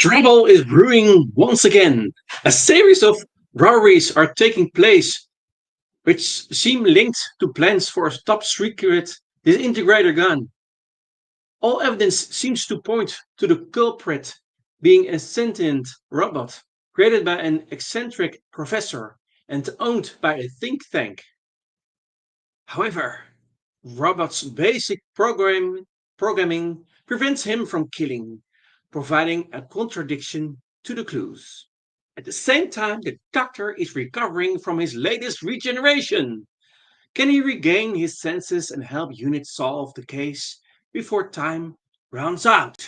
Trouble is brewing once again. A series of robberies are taking place, which seem linked to plans for a top secret disintegrator gun. All evidence seems to point to the culprit being a sentient robot created by an eccentric professor and owned by a think tank. However, robot's basic programming prevents him from killing, providing a contradiction to the clues. At the same time, the doctor is recovering from his latest regeneration. Can he regain his senses and help Unit solve the case before time runs out?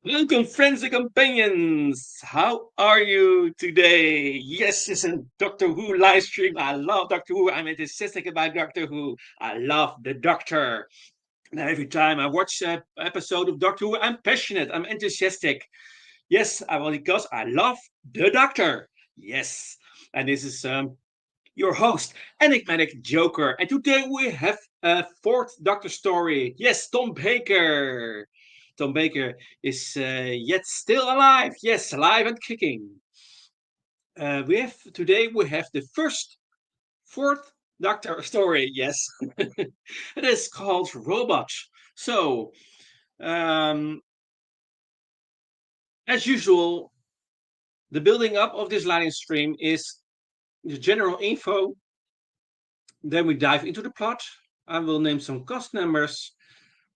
Welcome, friends and companions. How are you today? Yes, it's a Doctor Who live stream. I love Doctor Who. I'm enthusiastic about Doctor Who. I love the Doctor. Now, every time I watch an episode of Doctor Who, I'm passionate. I'm enthusiastic. Yes, because I love the Doctor. Yes, and this is your host, Enigmatic Joker. And today we have a fourth Doctor story. Yes, Tom Baker. Tom Baker is yet still alive. Yes, alive and kicking. We have the first fourth Doctor story. Yes, it is called Robots. So, um, as usual, the building up of this live stream is the general info. Then we dive into the plot. I will name some cast members,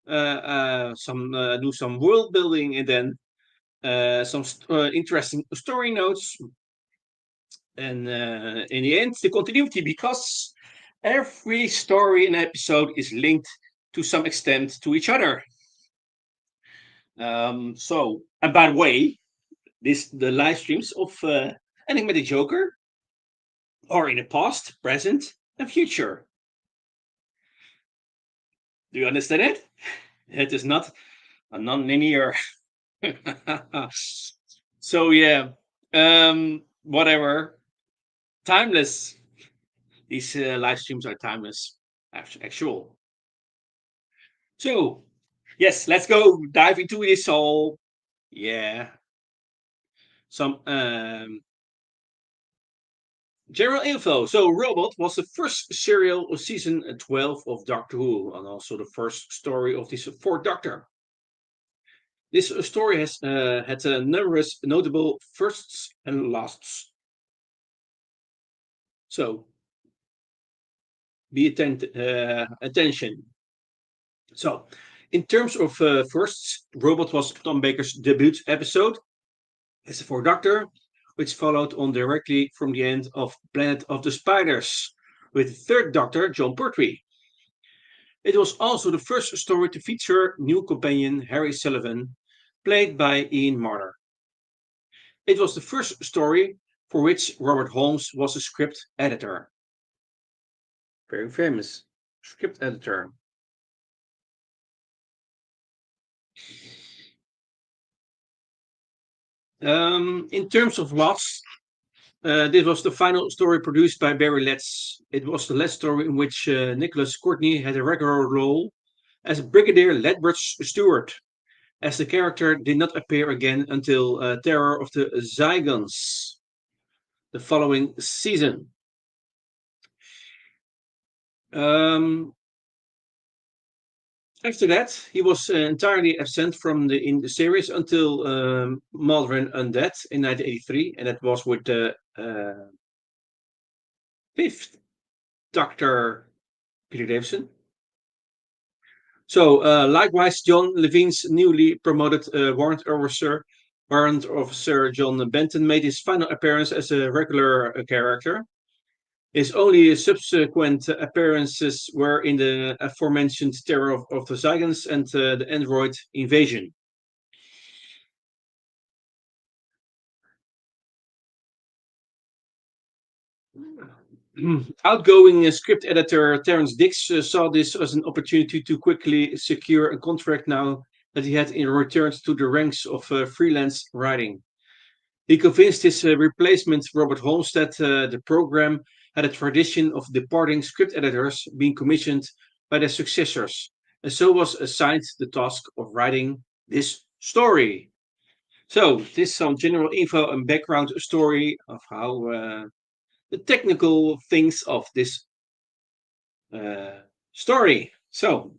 do some world building, and then some interesting story notes. And in the end, the continuity, because every story and episode is linked to some extent to each other. And by the way, the live streams of Enigmatic Joker are in the past, present, and future. Do you understand it? It is not a non-linear. So yeah, whatever. Timeless. These live streams are timeless. Actual. So yes, let's go dive into this all. Yeah. Some general info. So Robot was the first serial of season 12 of Doctor Who, and also the first story of this fourth Doctor. This story has had numerous notable firsts and lasts. So be attention. So, in terms of firsts, Robot was Tom Baker's debut episode as the Fourth Doctor, which followed on directly from the end of Planet of the Spiders with the third Doctor, John Pertwee. It was also the first story to feature new companion Harry Sullivan, played by Ian Marner. It was the first story for which Robert Holmes was a script editor. Very famous script editor. In terms of lots, this was the final story produced by Barry Letts. It was the last story in which Nicholas Courtney had a regular role as Brigadier Lethbridge Stewart, as the character did not appear again until Terror of the Zygons, the following season. After that, he was entirely absent in the series until Malvern Undead in 1983, and that was with the fifth Doctor Peter Davison. So, likewise, John Levine's newly promoted warrant officer John Benton made his final appearance as a regular character. His only subsequent appearances were in the aforementioned Terror of the Zygons and the Android Invasion. Outgoing script editor Terence Dix saw this as an opportunity to quickly secure a contract now that he had returned to the ranks of freelance writing. He convinced his replacement, Robert Holmes, that the program had a tradition of departing script editors being commissioned by their successors, and so was assigned the task of writing this story. So, this is some general info and background story of how the technical things of this uh, story. So,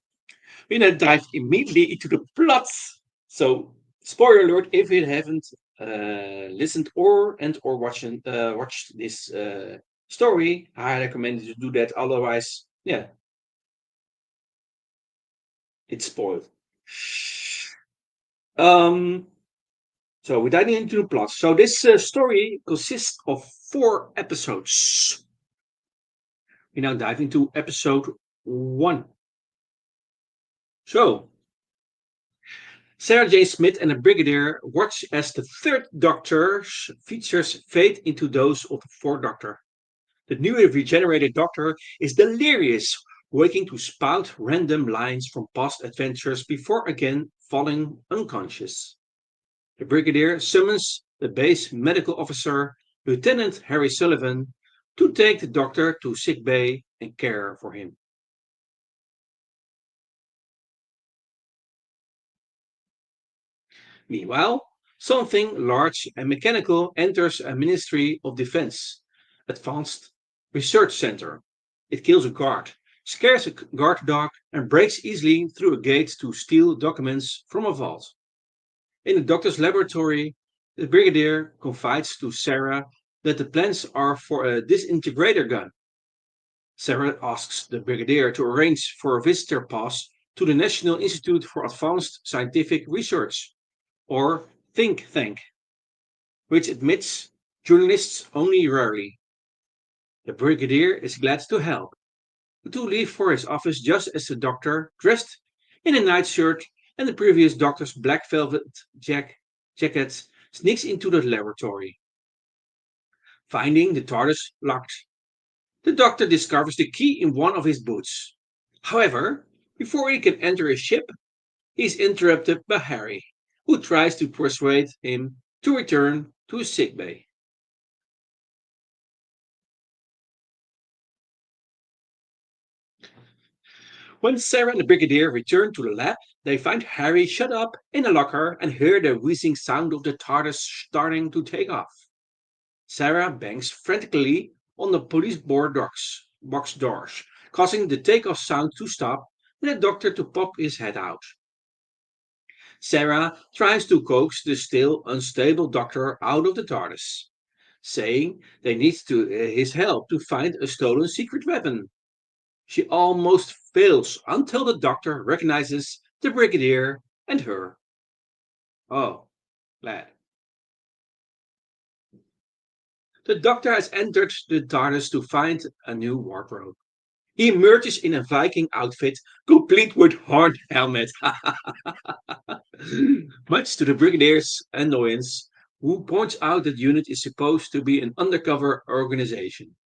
we now dive immediately into the plots. So, spoiler alert if you haven't listened or watched this story, I recommend you to do that. Otherwise, yeah, it's spoiled. Um, so we dive into the plot. So this story consists of 4 episodes. We now dive into episode 1. So Sarah J. Smith and the Brigadier watch as the third Doctor's features fade into those of the fourth Doctor. The newly regenerated Doctor is delirious, waking to spout random lines from past adventures before again falling unconscious. The Brigadier summons the base medical officer, Lieutenant Harry Sullivan, to take the Doctor to sick bay and care for him. Meanwhile, something large and mechanical enters a Ministry of Defense Advanced Research Center. It kills a guard, scares a guard dog, and breaks easily through a gate to steal documents from a vault. In the doctor's laboratory, the brigadier confides to Sarah that the plans are for a disintegrator gun. Sarah asks the brigadier to arrange for a visitor pass to the National Institute for Advanced Scientific Research, or think tank, which admits journalists only rarely. The brigadier is glad to help. The two leave for his office just as the doctor, dressed in a nightshirt and the previous doctor's black velvet jacket, sneaks into the laboratory. Finding the TARDIS locked, the doctor discovers the key in one of his boots. However, before he can enter his ship, he is interrupted by Harry, who tries to persuade him to return to his sickbay. When Sarah and the Brigadier return to the lab, they find Harry shut up in a locker and hear the whizzing sound of the TARDIS starting to take off. Sarah bangs frantically on the police box doors, causing the takeoff sound to stop and the doctor to pop his head out. Sarah tries to coax the still unstable doctor out of the TARDIS, saying they need his help to find a stolen secret weapon. She almost fails until the doctor recognizes the brigadier and her. Oh, glad. The doctor has entered the TARDIS to find a new wardrobe. He emerges in a Viking outfit, complete with horn helmet. Much to the brigadier's annoyance, who points out that the unit is supposed to be an undercover organization.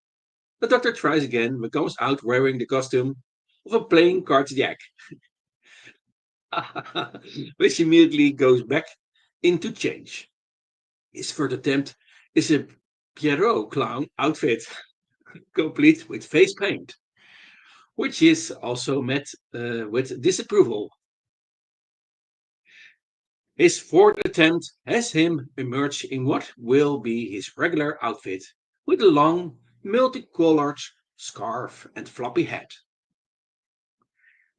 The doctor tries again, but comes out wearing the costume of a playing cards jack, which immediately goes back into change. His third attempt is a Pierrot clown outfit, complete with face paint, which is also met with disapproval. His fourth attempt has him emerge in what will be his regular outfit, with a long, multicolored scarf and floppy hat.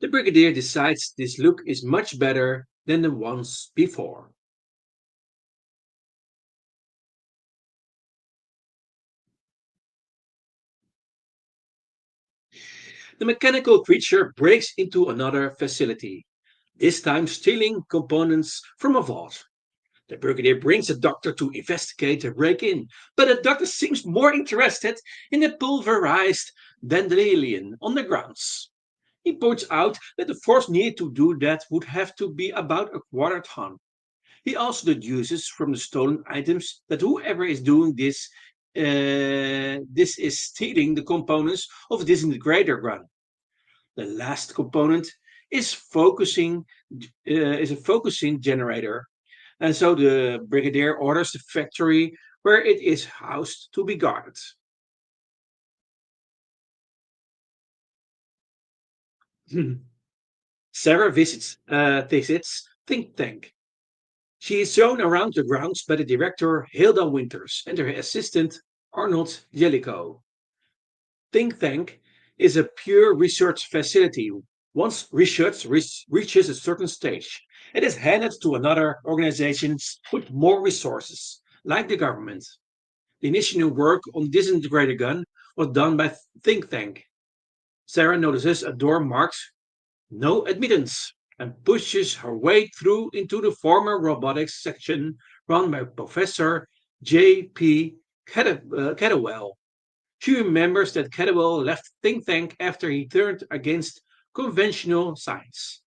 The brigadier decides this look is much better than the ones before. The mechanical creature breaks into another facility, this time stealing components from a vault. The brigadier brings the doctor to investigate the break in, but the doctor seems more interested in the pulverized dandelion on the grounds. He points out that the force needed to do that would have to be about a quarter ton. He also deduces from the stolen items that whoever is doing this is stealing the components of this integrator gun. The last component is is a focusing generator, and so the brigadier orders the factory where it is housed to be guarded. Sarah visits think tank. She is shown around the grounds by the director Hilda Winters and her assistant Arnold Jellicoe. Think Tank is a pure research facility. Once research reaches a certain stage, it is handed to another organization with more resources, like the government. The initial work on the disintegrator gun was done by Think Tank. Sarah notices a door marked "No Admittance" and pushes her way through into the former robotics section run by Professor J.P. Cadwell. She remembers that Cadwell left Think Tank after he turned against conventional science.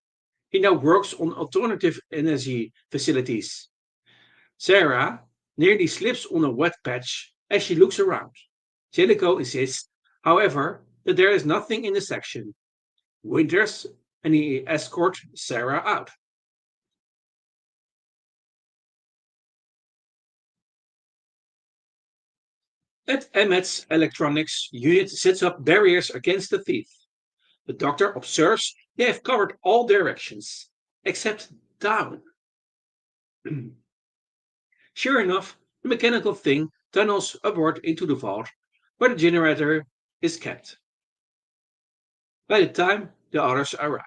He now works on alternative energy facilities. Sarah nearly slips on a wet patch as she looks around. Jellicoe insists, however, that there is nothing in the section. Winters and he escorts Sarah out. At Emmett's electronics unit sets up barriers against the thief. The doctor observes they have covered all directions, except down. Sure enough, the mechanical thing tunnels upward into the vault where the generator is kept. By the time the others arrive,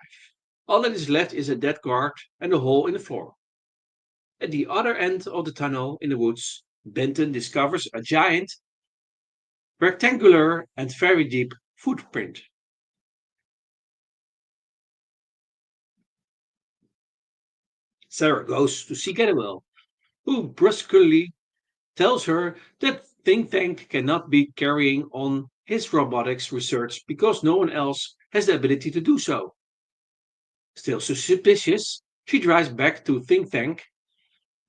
all that is left is a dead guard and a hole in the floor. At the other end of the tunnel in the woods, Benton discovers a giant, rectangular, and very deep footprint. Sarah goes to see Getawell, who brusquely tells her that Think Tank cannot be carrying on his robotics research because no one else has the ability to do so. Still suspicious, she drives back to Think Tank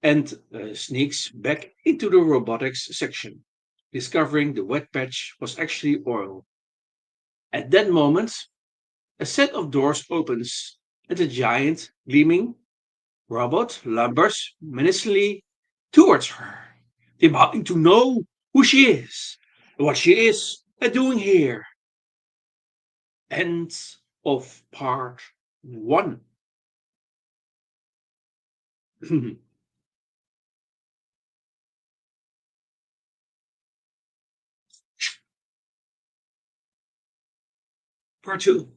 and sneaks back into the robotics section, discovering the wet patch was actually oil. At that moment, a set of doors opens and a giant, gleaming robot lumbers menacingly towards her, demanding to know who she is and what she is doing here. End of part one. Part two.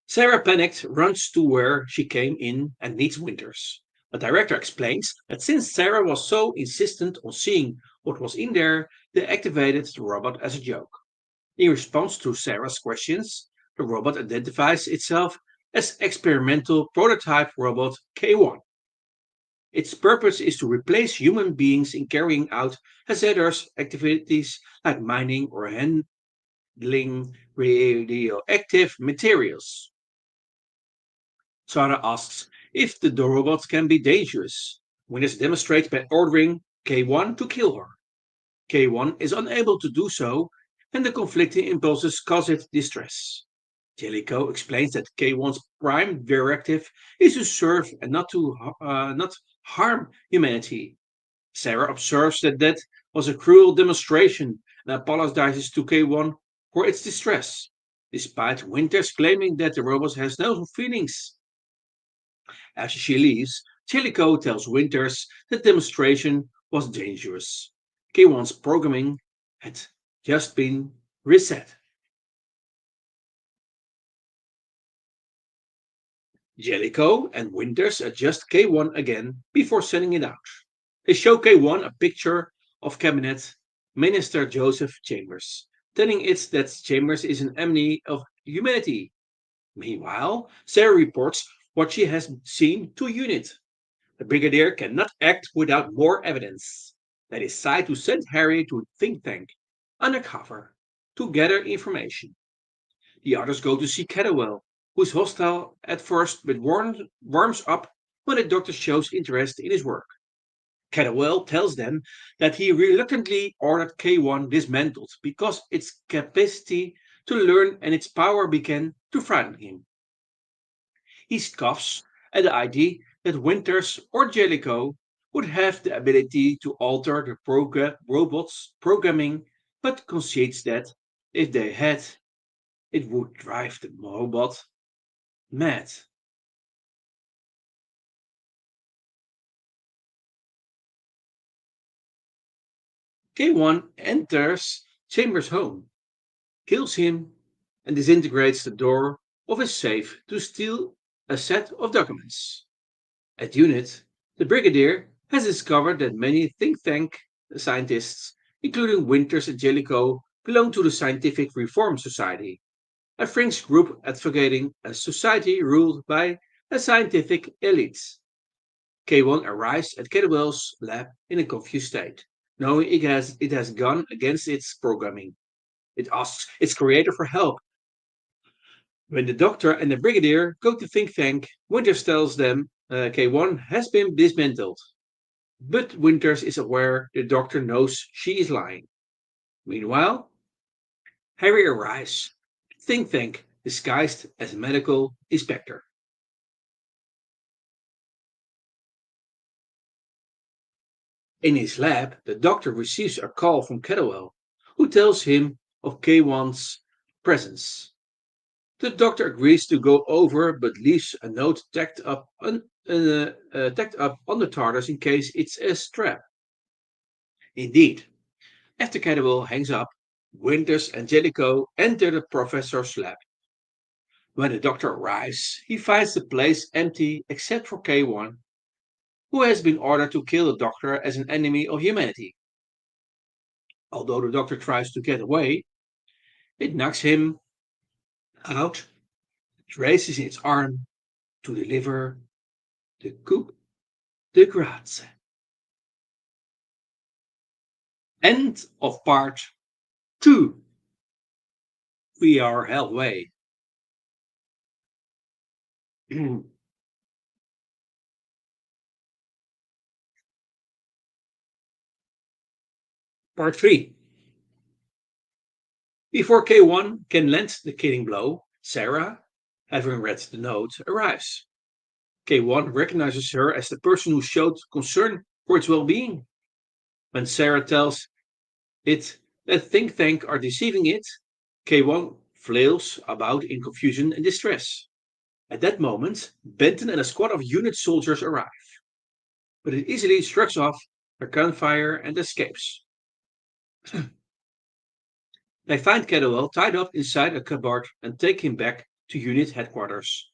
Sarah panicked, runs to where she came in and meets Winters. The director explains that since Sarah was so insistent on seeing what was in there, they activated the robot as a joke. In response to Sarah's questions, the robot identifies itself as experimental prototype robot K1. Its purpose is to replace human beings in carrying out hazardous activities like mining or handling radioactive materials. Sarah asks if the robots can be dangerous. Winters demonstrates by ordering K1 to kill her. K1 is unable to do so, and the conflicting impulses cause it distress. Jellicoe explains that K1's prime directive is to serve and not harm humanity. Sarah observes that that was a cruel demonstration and apologizes to K1 for its distress, despite Winters claiming that the robot has no feelings. As she leaves, Jellicoe tells Winters the demonstration was dangerous. K1's programming had just been reset. Jellicoe and Winters adjust K1 again before sending it out. They show K1 a picture of Cabinet Minister Joseph Chambers, telling it that Chambers is an enemy of humanity. Meanwhile, Sarah reports what she has seen to Unit. The Brigadier cannot act without more evidence. They decide to send Harry to a think tank undercover to gather information. The others go to see Catterwell, who is hostile at first but warms up when the doctor shows interest in his work. Catterwell tells them that he reluctantly ordered K1 dismantled because its capacity to learn and its power began to frighten him. He scoffs at the idea that Winters or Jellicoe would have the ability to alter the robot's programming, but concedes that if they had, it would drive the robot mad. K1 enters Chambers' home, kills him, and disintegrates the door of his safe to steal a set of documents. At Unit, the Brigadier has discovered that many think tank scientists, including Winters and Jellicoe, belong to the Scientific Reform Society, a fringe group advocating a society ruled by a scientific elite. K1 arrives at Cadwell's lab in a confused state, knowing it has gone against its programming. It asks its creator for help. When the doctor and the brigadier go to think tank, Winters tells them K1 has been dismantled. But Winters is aware the doctor knows she is lying. Meanwhile, Harry arrives at think tank disguised as a medical inspector. In his lab, the doctor receives a call from Cadwell, who tells him of K1's presence. The doctor agrees to go over but leaves a note tacked up on the TARDIS in case it's a trap. Indeed, after Cadwell hangs up, Winters and Jellicoe enter the professor's lab. When the doctor arrives, he finds the place empty except for K1, who has been ordered to kill the doctor as an enemy of humanity. Although the doctor tries to get away, it knocks him out, it races its arm to deliver the coup de grace. End of part 2. We are halfway. Part 3. Before K1 can land the killing blow, Sarah, having read the note, arrives. K1 recognizes her as the person who showed concern for its well-being. When Sarah tells it that think tank are deceiving it, K1 flails about in confusion and distress. At that moment, Benton and a squad of unit soldiers arrive, but it easily shrugs off their gunfire and escapes. They find Cadwell tied up inside a cupboard and take him back to unit headquarters.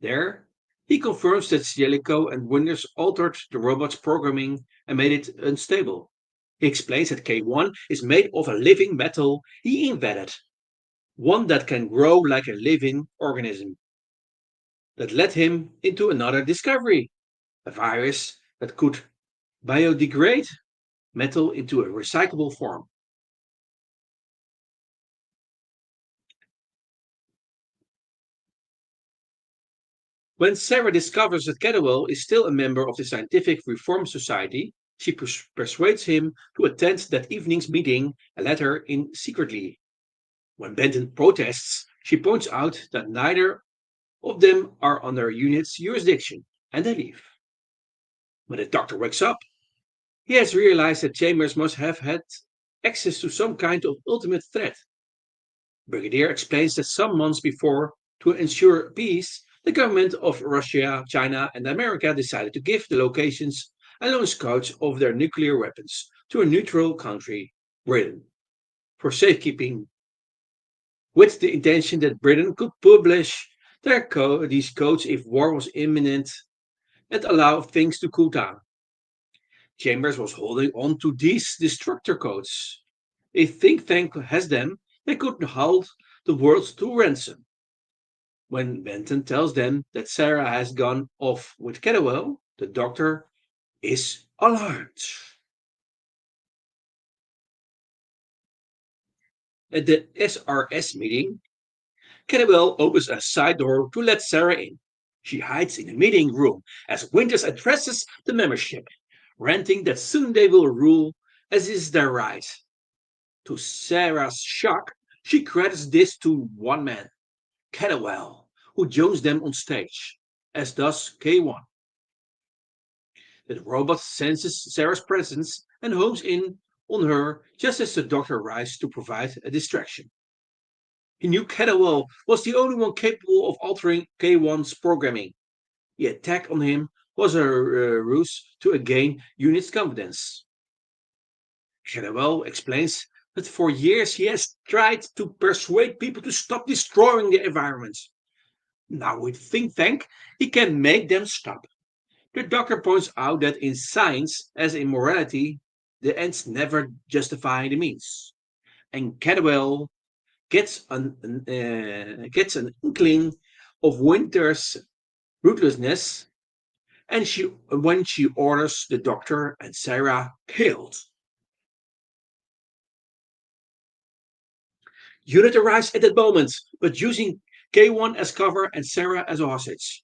There, he confirms that Jellicoe and Winters altered the robot's programming and made it unstable. He explains that K1 is made of a living metal he invented, one that can grow like a living organism. That led him into another discovery, a virus that could biodegrade metal into a recyclable form. When Sarah discovers that Cadwell is still a member of the Scientific Reform Society, she persuades him to attend that evening's meeting and let her in secretly. When Benton protests, she points out that neither of them are under unit's jurisdiction, and they leave. When the doctor wakes up, he has realized that Chambers must have had access to some kind of ultimate threat. Brigadier explains that some months before, to ensure peace, the government of Russia, China, and America decided to give the locations and launch codes of their nuclear weapons to a neutral country, Britain, for safekeeping, with the intention that Britain could publish these codes if war was imminent and allow things to cool down. Chambers was holding on to these destructor codes. If think tank has them, they could hold the world to ransom. When Benton tells them that Sarah has gone off with Cadwell, the doctor is alarmed. At the SRS meeting, Cadwell opens a side door to let Sarah in. She hides in the meeting room as Winters addresses the membership, ranting that soon they will rule as is their right. To Sarah's shock, she credits this to one man, Cadwell, who joins them on stage, as does K1. The robot senses Sarah's presence and homes in on her just as the doctor arrives to provide a distraction. He knew Cadwell was the only one capable of altering K1's programming. The attack on him was a ruse to gain Unit's confidence. Getawell explains that for years he has tried to persuade people to stop destroying the environment. Now with Think Tank, he can make them stop. The doctor points out that in science, as in morality, the ends never justify the means. And Cadwell gets an inkling of Winter's ruthlessness, and when she orders the doctor and Sarah killed. Unit arrives at that moment, but using K1 as cover and Sarah as a hostage.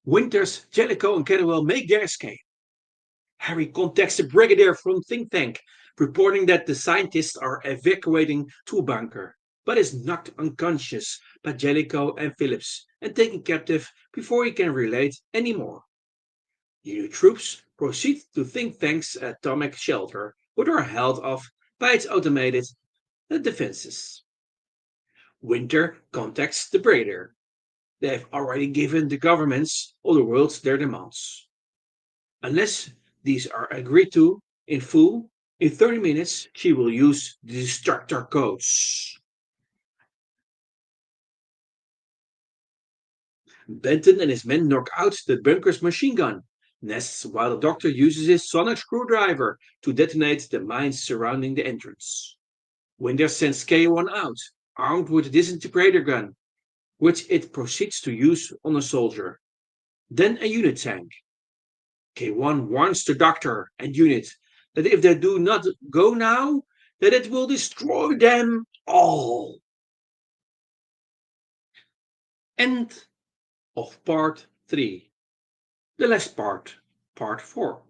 Winters, Jellicoe, and Cadwell make their escape. Harry contacts the brigadier from Think Tank, reporting that the scientists are evacuating to a bunker, but is knocked unconscious by Jellicoe and Phillips and taken captive before he can relate anymore. New troops proceed to Think Tank's atomic shelter, but are held off by its automated defenses. Winter contacts the brigadier. They have already given the governments of the world their demands. Unless these are agreed to in full, in 30 minutes she will use the destructor codes. Benton and his men knock out the bunker's machine gun nests while the doctor uses his sonic screwdriver to detonate the mines surrounding the entrance. Winter sends K1 out, armed with a disintegrator gun, which it proceeds to use on a soldier. Then a unit tank. K1 warns the doctor and unit that if they do not go now, that it will destroy them all. End of part 3. The last part, part 4.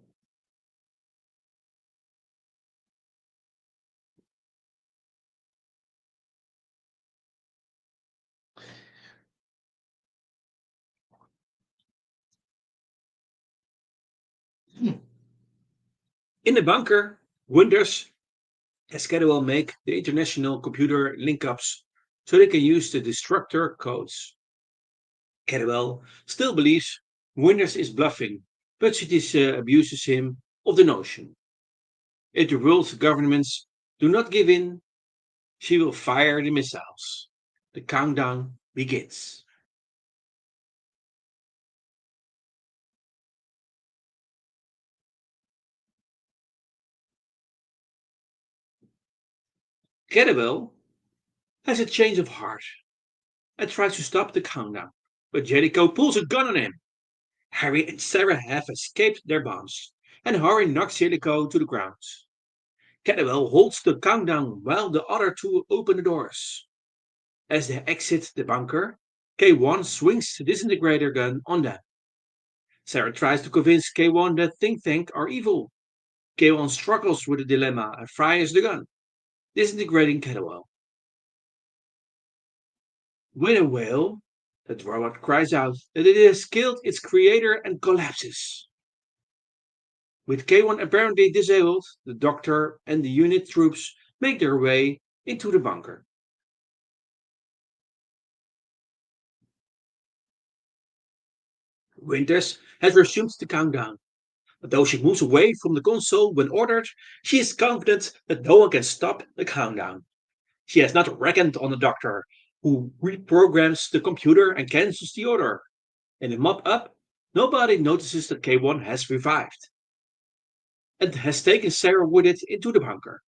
In the bunker, Winters has Cadwell make the international computer link-ups so they can use the destructor codes. Cadwell still believes Winters is bluffing, but she disabuses him of the notion. If the world's governments do not give in, she will fire the missiles. The countdown begins. Cadwell has a change of heart and tries to stop the countdown, but Jericho pulls a gun on him. Harry and Sarah have escaped their bombs, and Harry knocks Jericho to the ground. Cadwell holds the countdown while the other two open the doors. As they exit the bunker, K1 swings the disintegrator gun on them. Sarah tries to convince K1 that Think Tank are evil. K1 struggles with the dilemma and fires the gun, disintegrating Cadwell. With a wail, the robot cries out that it has killed its creator and collapses. With K1 apparently disabled, the doctor and the unit troops make their way into the bunker. Winters has resumed the countdown. Though she moves away from the console when ordered, she is confident that no one can stop the countdown. She has not reckoned on the doctor, who reprograms the computer and cancels the order. In the mop up, nobody notices that K1 has revived and has taken Sarah with it into the bunker.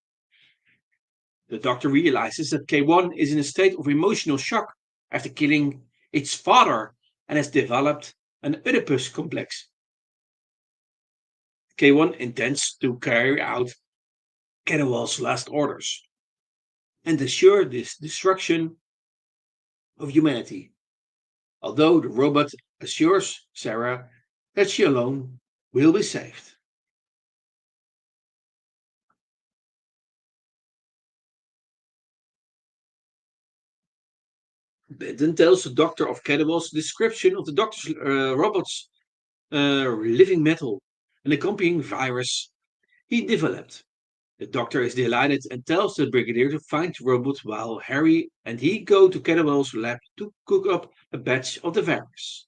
The doctor realizes that K1 is in a state of emotional shock after killing its father and has developed an Oedipus complex. K1 intends to carry out Cadwell's last orders and ensure this destruction of humanity, although the robot assures Sarah that she alone will be saved. Benton tells the doctor of Cadwell's description of the doctor's robot's living metal, an accompanying virus he developed. The doctor is delighted and tells the brigadier to find the robot while Harry and he go to Cadwell's lab to cook up a batch of the virus.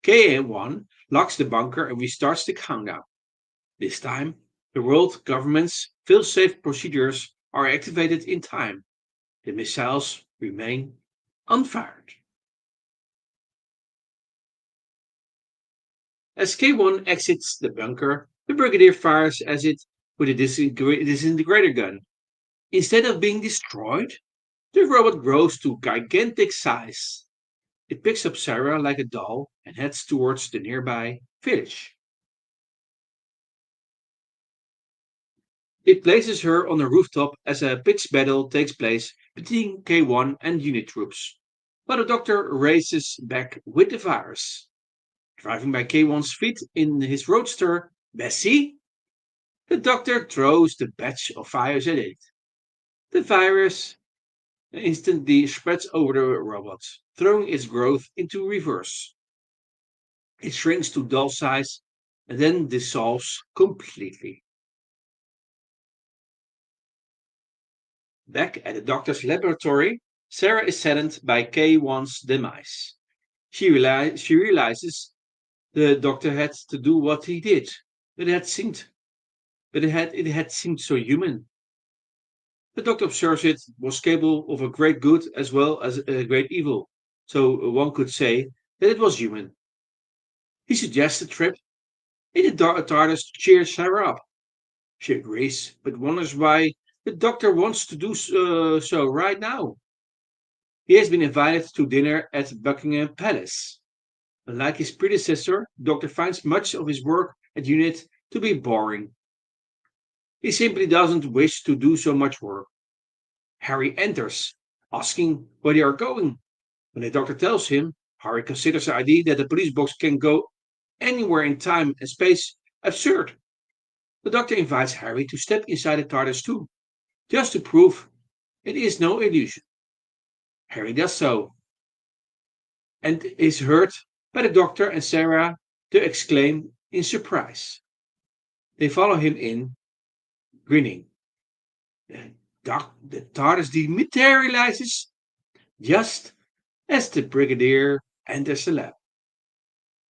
KA1 locks the bunker and restarts the countdown. This time, The world government's fail-safe procedures are activated in time. The missiles remain unfired. As K1 exits the bunker, the Brigadier fires at it with a disintegrator gun. Instead of being destroyed, the robot grows to gigantic size. It picks up Sarah like a doll and heads towards the nearby village. It places her on a rooftop as a pitched battle takes place between K1 and unit troops, but the Doctor races back with the virus. Driving by K1's feet in his roadster, Bessie, the Doctor throws the batch of virus at it. The virus instantly spreads over the robot, throwing its growth into reverse. It shrinks to doll size and then dissolves completely. Back at the doctor's laboratory, Sarah is saddened by K1's demise. She realizes the doctor had to do what he did. It had seemed, it had seemed so human. The doctor observes it was capable of a great good as well as a great evil. So one could say that it was human. He suggests a trip in the TARDIS to cheer Sarah up. She agrees, but wonders why the doctor wants to do so right now. He has been invited to dinner at Buckingham Palace. Unlike his predecessor, the doctor finds much of his work at UNIT to be boring. He simply doesn't wish to do so much work. Harry enters, asking where they are going. When the doctor tells him, Harry considers the idea that the police box can go anywhere in time and space absurd. The doctor invites Harry to step inside the TARDIS too, just to prove it is no illusion. Harry does so, and is heard by the doctor and Sarah to exclaim in surprise. They follow him in, grinning. The TARDIS dematerializes just as the Brigadier enters the lab.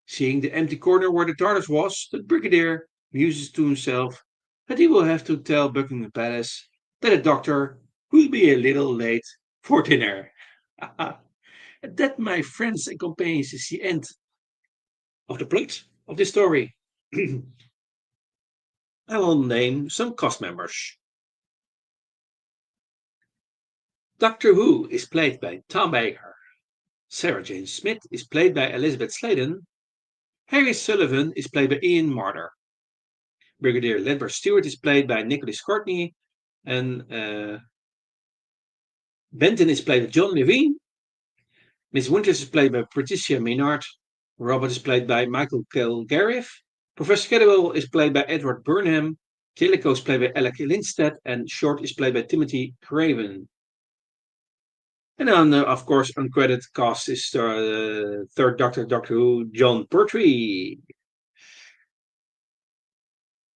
Seeing the empty corner where the TARDIS was, the Brigadier muses to himself that he will have to tell Buckingham Palace that the doctor will be a little late for dinner. And that, my friends and companions, is the end of the plot of this story. I will name some cast members. Doctor Who is played by Tom Baker. Sarah Jane Smith is played by Elizabeth Sladen. Harry Sullivan is played by Ian Marder. Brigadier Ledber Stewart is played by Nicholas Courtney. And Benton is played by John Levine. Miss Winters is played by Patricia Maynard. Robert is played by Michael Kilgariff. Professor Kedwell is played by Edward Burnham. Jellicoe is played by Alec Lindstedt. And Short is played by Timothy Craven. And then, of course, uncredited cast is third Doctor Who, John Pertwee,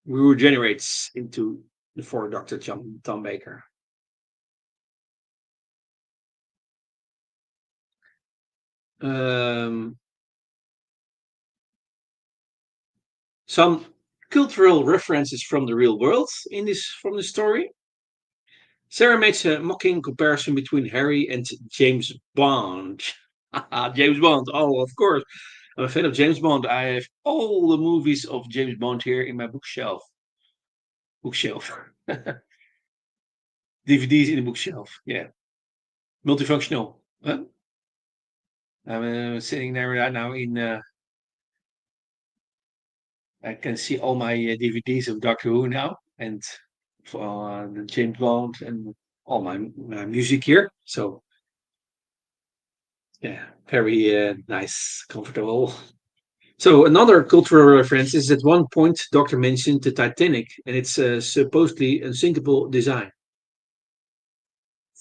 who regenerates into the fourth Doctor, Tom Baker. Some cultural references from the real world from the story. Sarah makes a mocking comparison between Harry and James Bond. James Bond, oh, of course. I'm a fan of James Bond. I have all the movies of James Bond here in my bookshelf. DVDs in the bookshelf. Yeah. Multifunctional. Huh? I'm sitting there right now I can see all my DVDs of Doctor Who now and the James Bond and all my music here. So, yeah, very nice, comfortable. So another cultural reference is at one point Doctor mentioned the Titanic and its supposedly unsinkable design.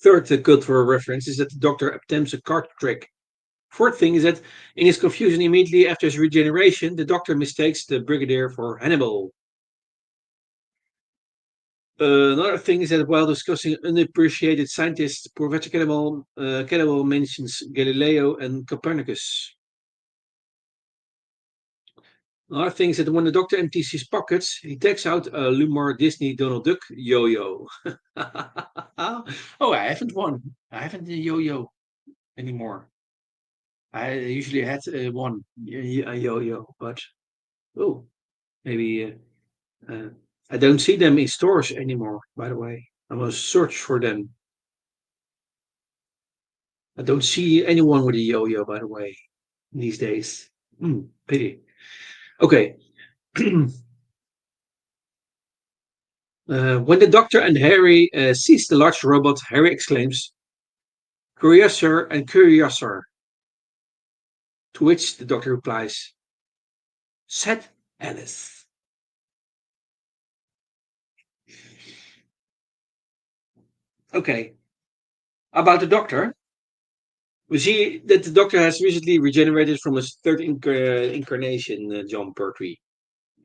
Third cultural reference is that the Doctor attempts a card trick. Fourth thing is that in his confusion immediately after his regeneration, the Doctor mistakes the Brigadier for Hannibal. Another thing is that while discussing unappreciated scientists, Professor Cannibal mentions Galileo and Copernicus. Another thing is that when the doctor empties his pockets, he takes out a Lumar Disney Donald Duck yo-yo. Oh, I haven't one. I haven't a yo-yo anymore. I usually had one a yo-yo, but oh, maybe I don't see them in stores anymore. By the way, I must search for them. I don't see anyone with a yo-yo. By the way, these days. Pity. Okay. When the Doctor and Harry sees the large robot, Harry exclaims, "Curiouser and curiouser." To which the Doctor replies, "Said Alice." Okay, about the Doctor, we see that the Doctor has recently regenerated from his third incarnation, John Pertwee.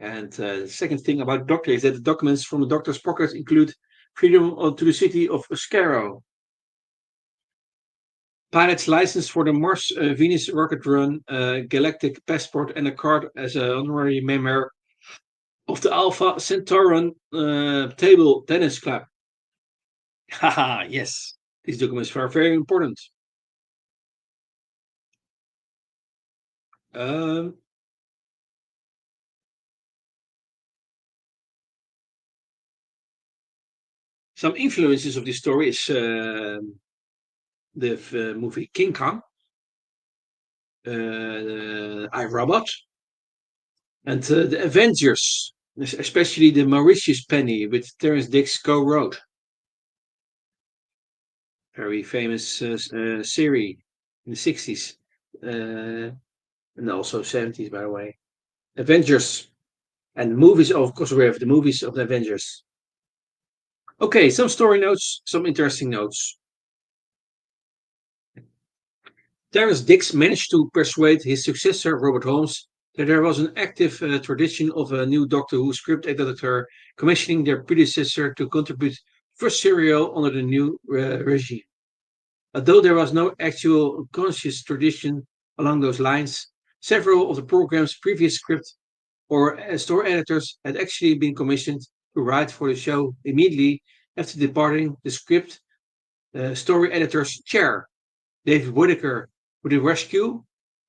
And the second thing about the Doctor is that the documents from the Doctor's pocket include freedom to the city of Scarrow, pilot's license for the Mars Venus rocket run, galactic passport, and a card as an honorary member of the Alpha Centauran Table Tennis Club. Haha, yes, these documents are very important. Um, some influences of this story is the movie King Kong, I Robot, and the Avengers, especially the Mauritius Penny with Terence Dicks co-wrote. Very famous series in the 60s and also 70s, by the way. Avengers and movies, of course, we have the movies of the Avengers. Okay, some story notes, some interesting notes. Terence Dicks managed to persuade his successor, Robert Holmes, that there was an active tradition of a new Doctor Who script editor commissioning their predecessor to contribute first serial under the new regime. Although there was no actual conscious tradition along those lines, several of the program's previous script or story editors had actually been commissioned to write for the show immediately after departing the script story editor's chair. David Whitaker with the Rescue,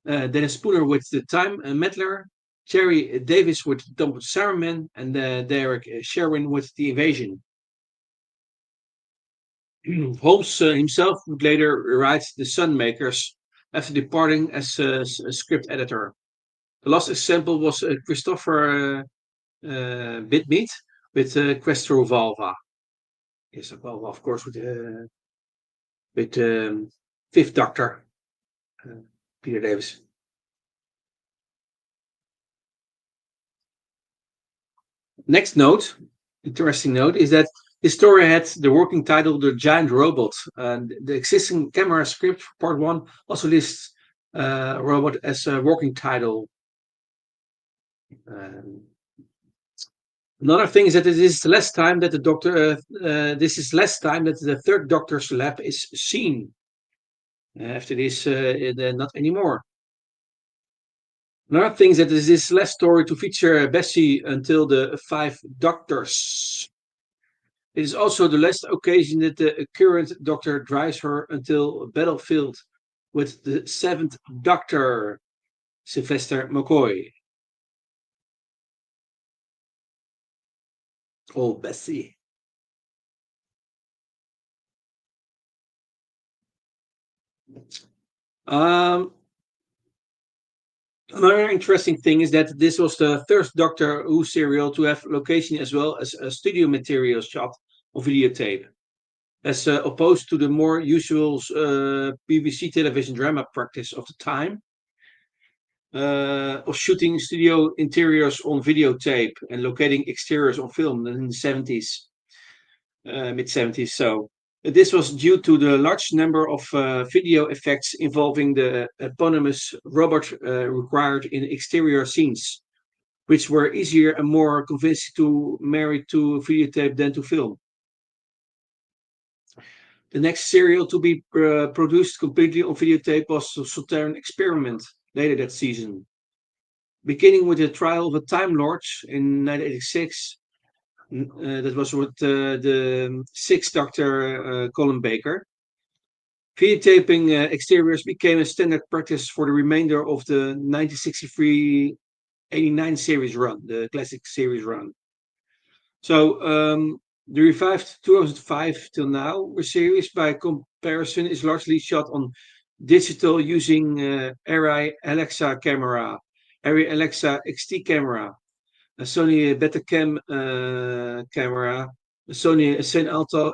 Dennis Spooner with the Time Meddler, Jerry Davis with Tom Saruman, and Derek Sherwin with the Invasion. Holmes himself would later write The Sunmakers after departing as a script editor. The last example was Christopher Bidmead with Questro Valva. Yes, well, of course, with Fifth Doctor, uh, Peter Davis. Next note, interesting note, is that this story had the working title The Giant Robot. And the existing camera script for part one also lists robot as a working title. Um, Another thing is that it is less time that the doctor. This is less time that the third Doctor's lab is seen. After this, not anymore. Another thing is that this is less story to feature Bessie until the Five Doctors. It is also the last occasion that the current Doctor drives her until battlefield with the Seventh Doctor, Sylvester McCoy. Oh, Bessie. Um, Another interesting thing is that this was the first Doctor Who serial to have location as well as a studio material shot on videotape, as opposed to the more usual BBC television drama practice of the time of shooting studio interiors on videotape and locating exteriors on film in the 70s, mid 70s. So this was due to the large number of video effects involving the eponymous robot required in exterior scenes, which were easier and more convincing to marry to videotape than to film. The next serial to be produced completely on videotape was the Southern Experiment later that season. beginning with the trial of a Time Lord in 1986. That was with the sixth Doctor Colin Baker. Videotaping exteriors became a standard practice for the remainder of the 1963-89 series run, the classic series run. So the revived 2005 till now series, by comparison, is largely shot on digital using Arri Alexa camera, Arri Alexa XT camera, a Sony Betacam camera, a Sony Saint Alta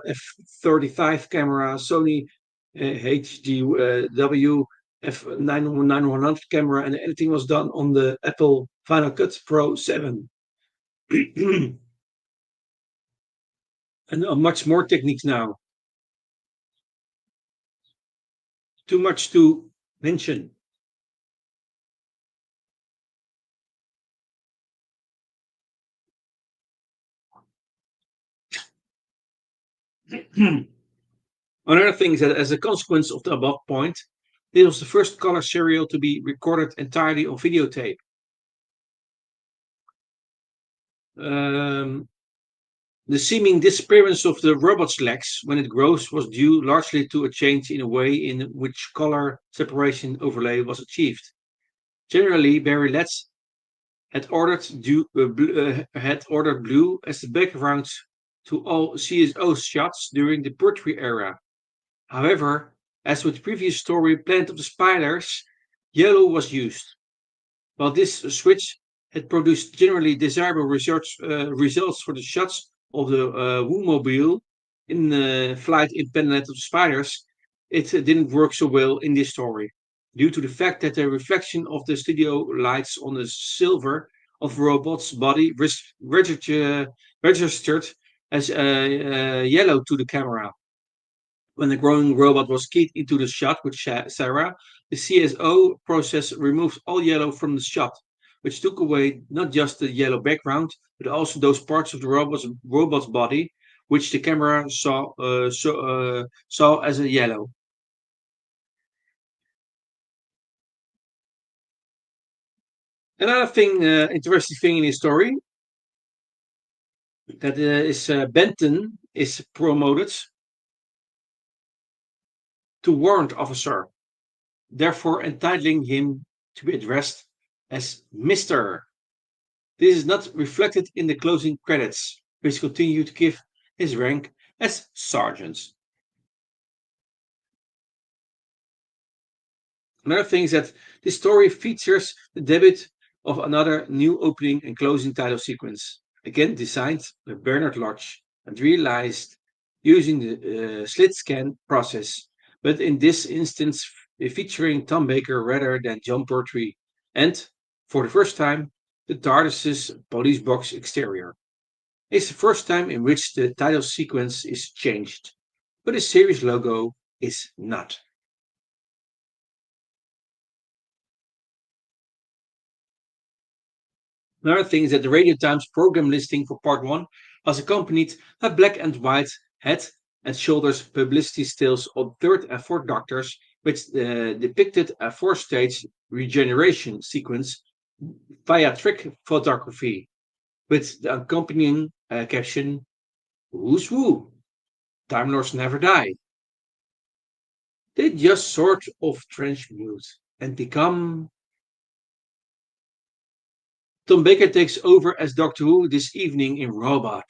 f35 camera, Sony HDW f9100 camera, and the editing was done on the Apple Final Cut Pro 7. And much more techniques now. Too much to mention. Another thing is that as a consequence of the above point, this was the first color serial to be recorded entirely on videotape. Um, the seeming disappearance of the robot's legs when it grows was due largely to a change in the way in which color separation overlay was achieved. Generally, Barry Letts had ordered blue as the background to all CSO shots during the Pertwee era. However, as with the previous story, Planet of the Spiders, yellow was used. While this switch had produced generally desirable results for the shots of the Woomobile in flight in Planet of the Spiders, it didn't work so well in this story, due to the fact that the reflection of the studio lights on the silver of the robot's body registered as yellow to the camera. When the growing robot was keyed into the shot with Sarah, the CSO process removed all yellow from the shot, which took away not just the yellow background, but also those parts of the robot's body which the camera saw as a yellow. Another thing, interesting thing in his story, that is Benton is promoted to warrant officer, therefore entitling him to be addressed as Mr. This is not reflected in the closing credits, which continue to give his rank as sergeant. Another thing is that this story features the debut of another new opening and closing title sequence, again designed by Bernard Lodge and realized using the slit scan process, but in this instance featuring Tom Baker rather than John Pertwee, and, for the first time, the TARDIS's police box exterior. It's the first time in which the title sequence is changed, but the series logo is not. Another thing is that the Radio Times program listing for part 1 was accompanied by black and white head and shoulders publicity stills on third and fourth Doctors, which depicted a four-stage regeneration sequence via trick photography, with the accompanying caption, "Who's Woo? Time Lords never die." They just sort of transmute and become. Tom Baker takes over as Doctor Who this evening in Robot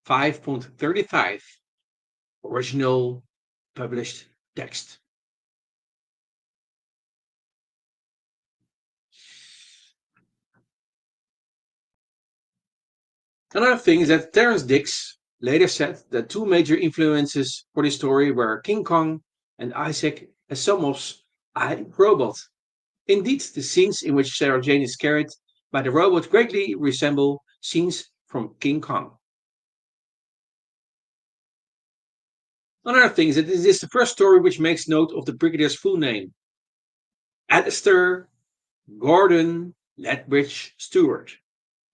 5.35, original published text. Another thing is that Terrence Dicks later said that two major influences for this story were King Kong and Isaac Asimov's I, Robot. Indeed, the scenes in which Sarah Jane is carried by the robot greatly resemble scenes from King Kong. Another thing is that this is the first story which makes note of the Brigadier's full name, Alistair Gordon Lethbridge Stewart.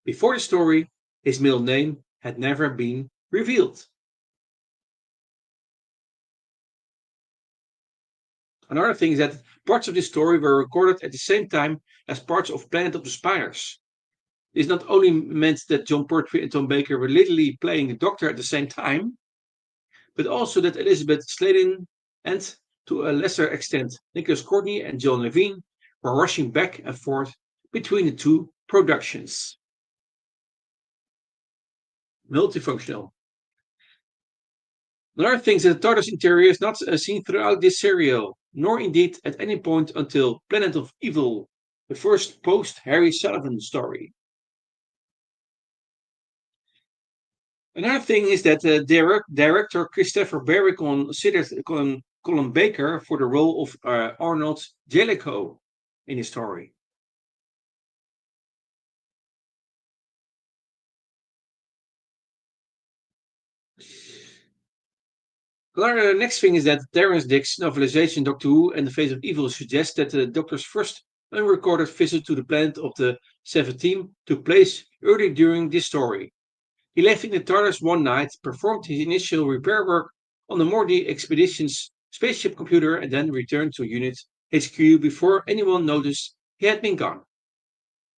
Before the story, his middle name had never been revealed. Another thing is that parts of this story were recorded at the same time as parts of Planet of the Spiders. This not only meant that John Pertwee and Tom Baker were literally playing the Doctor at the same time, but also that Elizabeth Sladen and, to a lesser extent, Nicholas Courtney and John Levine were rushing back and forth between the two productions. Multifunctional. Another thing is that the TARDIS interior is not seen throughout this serial, nor indeed at any point until Planet of Evil, the first post-Harry Sullivan story. Another thing is that director Christopher Barry considered Colin Baker for the role of Arnold Jellicoe in his story. The next thing is that Terrence Dick's novelization Doctor Who and the Face of Evil suggests that the Doctor's first unrecorded visit to the planet of the Seventh Team took place early during this story. He left in the TARDIS one night, performed his initial repair work on the Mordi expedition's spaceship computer, and then returned to Unit HQ before anyone noticed he had been gone.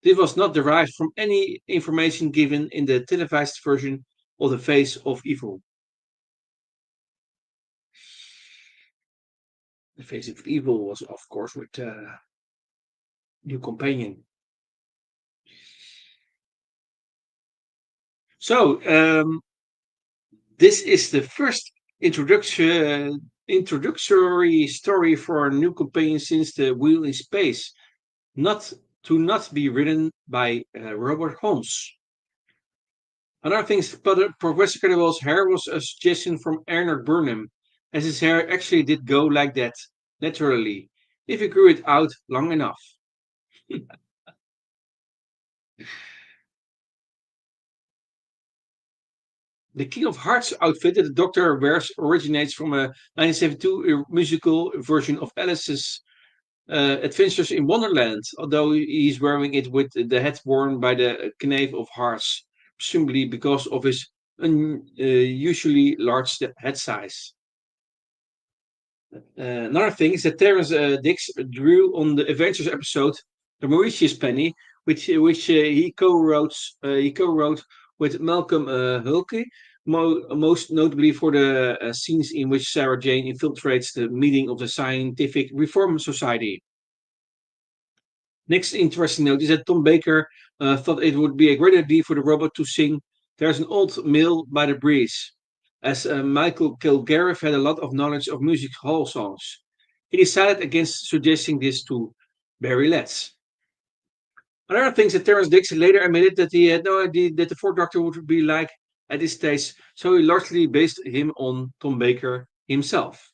This was not derived from any information given in the televised version of The Face of Evil. The Face of Evil was, of course, with New Companion. So, this is the first introductory story for a New Companion since The Wheel in Space, not be written by Robert Holmes. Another thing is Professor Cadwell's hair was a suggestion from Ernest Burnham, as his hair actually did go like that, naturally, if he grew it out long enough. The King of Hearts outfit that the Doctor wears originates from a 1972 musical version of Alice's Adventures in Wonderland, although he's wearing it with the hat worn by the Knave of Hearts, presumably because of his unusually large head size. Another thing is that Terence Dix drew on the Adventures episode The Mauritius Penny, which he co-wrote with Malcolm Hulke, most notably for the scenes in which Sarah Jane infiltrates the meeting of the Scientific Reform Society. Next interesting note is that Tom Baker thought it would be a great idea for the robot to sing There's an Old Mill by the Breeze, as Michael Kilgariff had a lot of knowledge of music hall songs. He decided against suggesting this to Barry Letts. Another thing is that Terence Dix later admitted that he had no idea that the Fourth Doctor would be like at this stage, so he largely based him on Tom Baker himself.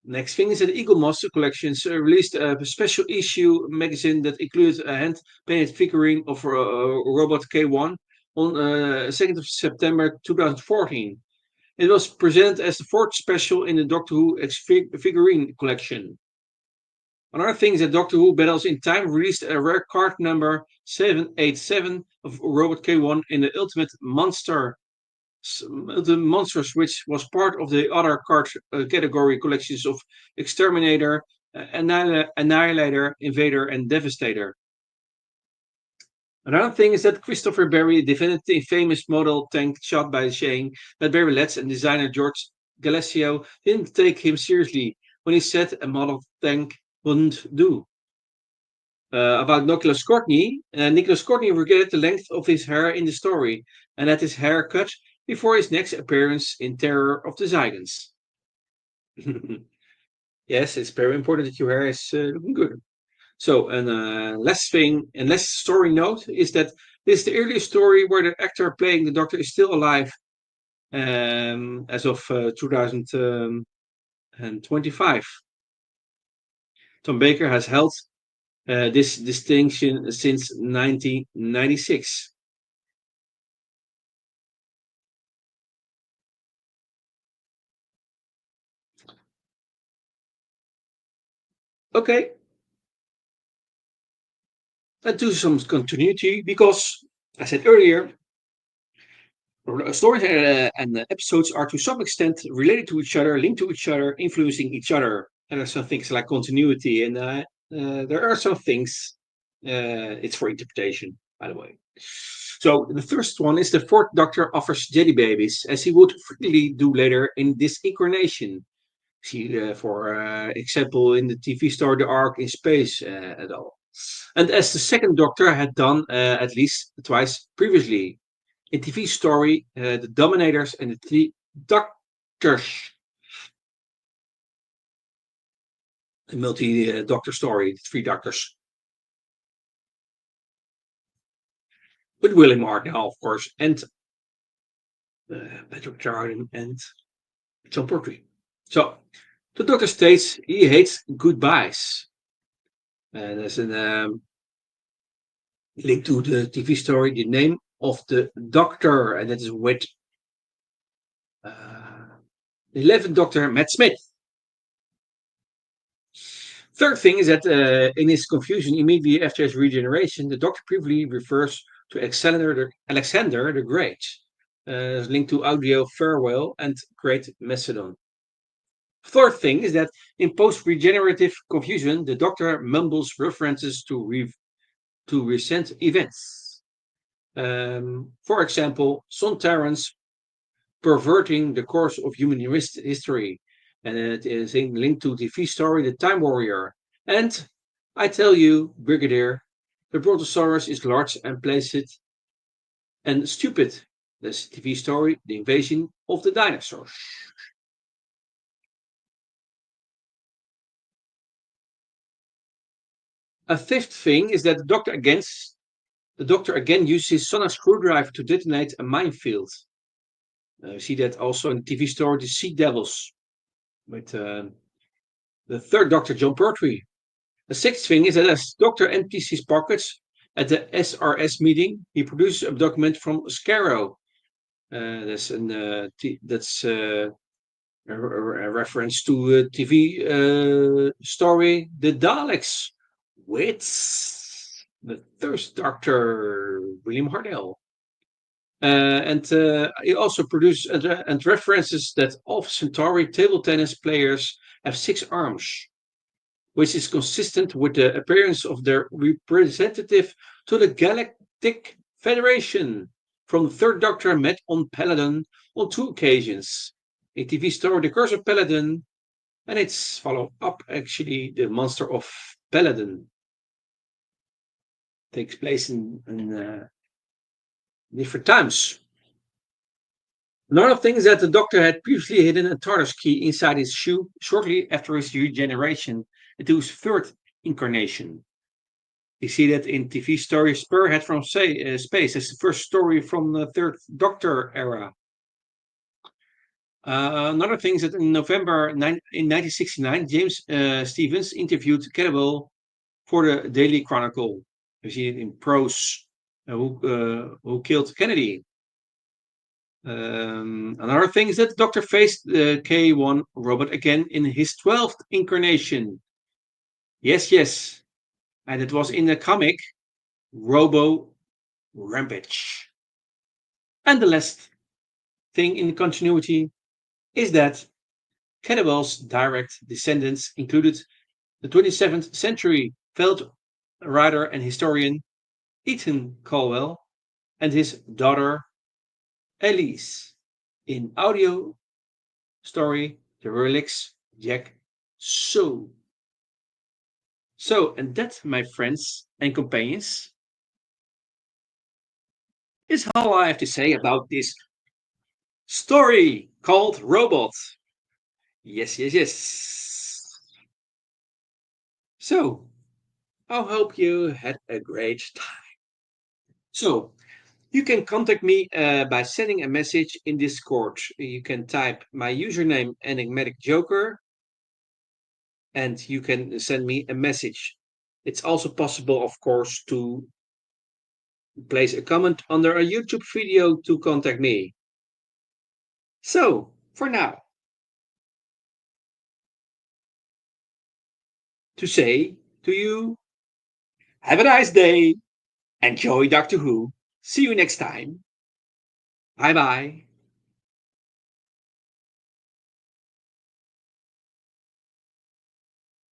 Next thing is that Eagle Monster Collections released a special issue magazine that includes a hand-painted figurine of Robot K1 on 2nd of September 2014. It was presented as the fourth special in the Doctor Who figurine collection. Another thing is that Doctor Who Battles in Time released a rare card number 787 of Robot K1 in the Ultimate Monsters, which was part of the other card category collections of Exterminator, Annihilator, Invader, and Devastator. Another thing is that Christopher Barry defended the famous model tank shot by saying that Barry Letts and designer George Galasio didn't take him seriously when he said a model tank wouldn't do. About Nicholas Courtney regretted the length of his hair in the story and had his hair cut before his next appearance in Terror of the Zygons. Yes, it's very important that your hair is looking good. So, and last story note is that this is the earliest story where the actor playing the Doctor is still alive as of 2025. Tom Baker has held this distinction since 1996. Okay, let's do some continuity because I said earlier, Stories and episodes are to some extent related to each other, linked to each other, influencing each other. And there's some things like continuity, and there are some things. It's for interpretation, by the way. So the first one is the fourth Doctor offers Jedi babies, as he would frequently do later in this incarnation. See, for example, in the TV story The Ark in Space at all. And as the second Doctor had done at least twice previously. In TV story, the Dominators and the three Doctors. A multi-doctor story, the three Doctors. With William Hartnell, of course, and Patrick Jarden and John Pertwee. So, the Doctor states he hates goodbyes. There's a link to the TV story, the name of the Doctor, and that is with the 11th Doctor, Matt Smith. Third thing is that in his confusion immediately after his regeneration, the Doctor briefly refers to Alexander the Great, linked to audio farewell and Great Macedon. Fourth thing is that in post-regenerative confusion, the Doctor mumbles references to recent events. For example, Sontarans perverting the course of human history, and it is linked to TV story The Time Warrior. And I tell you, Brigadier, the Brontosaurus is large and placid and stupid. That's TV story The Invasion of the Dinosaurs. A fifth thing is that the Doctor again uses his sonic screwdriver to detonate a minefield. You see that also in the TV story The Sea Devils with the third Doctor, John Pertwee. The sixth thing is that as Doctor empties his pockets at the SRS meeting, he produces a document from Scarrow. That's a reference to a TV story, The Daleks, with the first Doctor, William Hartnell. And he also produces and references that all Centauri table tennis players have 6 arms, which is consistent with the appearance of their representative to the Galactic Federation from the Third Doctor met on Paladin on 2 occasions. A TV story, The Curse of Paladin, and its follow up, actually, The Monster of Paladin. Takes place in different times. Another thing is that the Doctor had previously hidden a TARDIS key inside his shoe shortly after his regeneration into his third incarnation. You see that in TV story Spearhead from Space. It's the first story from the third Doctor era. Another thing is that in November in 1969, James Stevens interviewed Cannibal for the Daily Chronicle. You see it in prose. Who killed Kennedy? Another thing is that the Doctor faced the K1 robot again in his 12th incarnation. Yes, yes. And it was in the comic Robo Rampage. And the last thing in continuity is that Cannibal's direct descendants included the 27th century Veld writer and historian Ethan Colwell and his daughter Elise in audio story The Relics Jack So. So, and that, my friends and companions, is all I have to say about this story called Robot. Yes, yes, yes. So, I hope you had a great time. So, you can contact me by sending a message in Discord. You can type my username Enigmatic Joker and you can send me a message. It's also possible, of course, to place a comment under a YouTube video to contact me. So, for now, to say to you, have a nice day, enjoy Doctor Who, see you next time. Bye bye.